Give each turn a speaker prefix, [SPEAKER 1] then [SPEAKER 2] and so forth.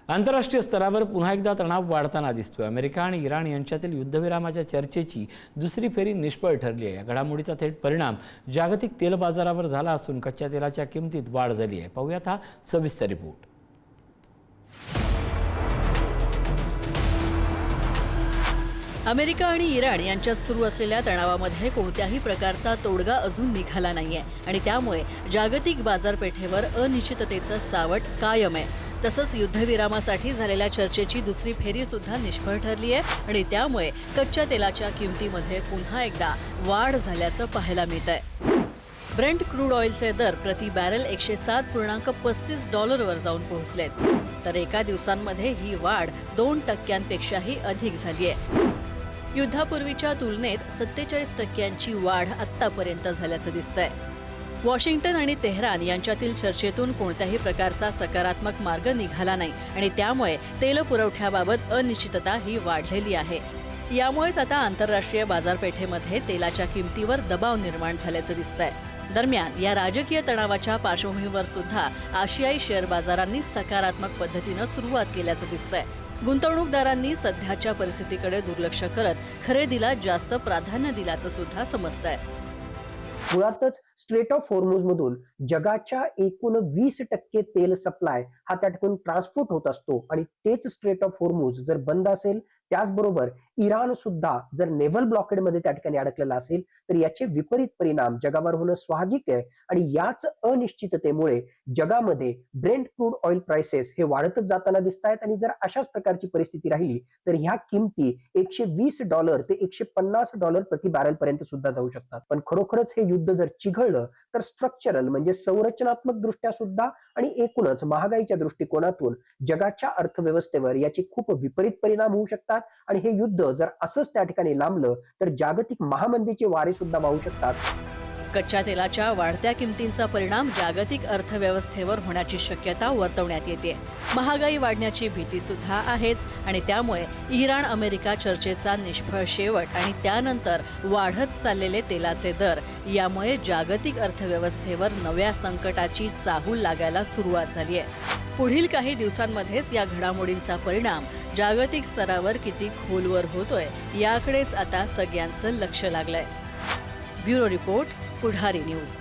[SPEAKER 1] आंतरराष्ट्रीय स्तरावर पुन्हा एकदा तणाव वाढताना दिसतोय। अमेरिका आणि इराण यांच्यातील युद्धविरामाच्या चर्चेची दुसरी फेरी निष्फळ ठरली आहे। या घडामोडीचा थेट परिणाम जागतिक तेल बाजारावर झाला असून कच्च्या तेलाच्या किमतीत वाढ झाली आहे। पाहूयात हा सविस्तर रिपोर्ट।
[SPEAKER 2] अमेरिका आणि इराण यांच्यात सुरू असलेल्या तणावामध्ये कोणत्याही प्रकारचा तोडगा अजून निघाला नाहीये आणि त्यामुळे जागतिक बाजारपेठेवर अनिश्चिततेचं सावट कायम आहे। तसंच युद्धविरामासाठी झालेल्या चर्चेची दुसरी फेरी सुद्धा निष्फळ ठरली आहे आणि त्यामुळे कच्च्या तेलाच्या किमतीमध्ये पुन्हा एकदा वाढ झाल्याचं पाहायला मिळतंय। ब्रेंट क्रूड ऑइलचे दर प्रति बॅरल 107.35 डॉलरवर जाऊन पोहोचलेत, तर एका दिवसांमध्ये ही वाढ 2% अधिक झाली आहे। युद्धापूर्वीच्या तुलनेत 47% वाढ आत्तापर्यंत झाल्याचं दिसतंय। वॉशिंग्टन आणि तेहरान यांच्यातील चर्चेतून कोणत्याही प्रकारचा सकारात्मक मार्ग निघाला नाही आणि त्यामुळे तेल पुरवठ्याबाबत अनिश्चितता ही वाढलेली आहे। यामुळेच आता आंतरराष्ट्रीय बाजारपेठेमध्ये तेलाच्या किमतीवर दबाव निर्माण झाल्याचं दिसतंय। दरम्यान या राजकीय तणावाच्या पार्श्वभूमीवर सुद्धा आशियाई शेअर बाजारांनी सकारात्मक पद्धतीनं सुरुवात केल्याचं दिसतंय। गुंतवणूकदारांनी सध्याच्या परिस्थितीकडे दुर्लक्ष करत खरेदीला जास्त प्राधान्य दिल्याचं सुद्धा समजतंय।
[SPEAKER 3] मुळातच स्ट्रेट ऑफ हॉर्मुझ मधून जगाच्या एकूण 20% तेल सप्लाय हा त्या ठिकाणी ट्रान्सपोर्ट होत असतो आणि तेच स्ट्रेट ऑफ हॉर्मुझ जर बंद असेल, त्याचबरोबर इराण सुद्धा जर नेव्हल ब्लॉकेड मध्ये त्या ठिकाणी अडकलेला असेल, तर याचे विपरीत परिणाम जगावर होणं स्वाभाविक आहे आणि याच अनिश्चिततेमुळे जगामध्ये ब्रेंट क्रूड ऑइल प्राइसेस हे वाढतच जाताना दिसत आहेत आणि जर अशाच प्रकारची परिस्थिती राहिली तर ह्या किमती $120 ते $150 प्रति बॅरल पर्यंत सुद्धा जाऊ शकतात। पण खरोखरच हे युद्ध जर चिघळलं तर स्ट्रक्चरल म्हणजे संरचनात्मक दृष्ट्या सुद्धा आणि एकूणच महागाईच्या दृष्टिकोनातून जगाच्या अर्थव्यवस्थेवर याचे खूप विपरीत परिणाम होऊ शकतात आणि हे युद्ध जर असंच त्या ठिकाणी लांबलं तर जागतिक महामंदीचे वारे सुद्धा वाहू शकतात।
[SPEAKER 2] कच्च्या तेलाच्या वाढत्या किमतींचा परिणाम जागतिक अर्थव्यवस्थेवर होण्याची शक्यता वर्तवण्यात येते। महागाई वाढण्याची भीती सुद्धा आहेच आणि त्यामुळे इराण अमेरिका चर्चेचा निष्फळ शेवट आणि त्यानंतर वाढत चाललेले तेलाचे दर यामुळे जागतिक अर्थव्यवस्थेवर नव्या संकटाची चाहूल लागायला सुरुवात झाली आहे। पुढील काही दिवसांमध्येच या घडामोडींचा परिणाम जागतिक स्तरावर किती खोलवर होतोय याकडेच आता सगळ्यांचं लक्ष लागलंय। ब्युरो रिपोर्ट, पुढारी न्यूज।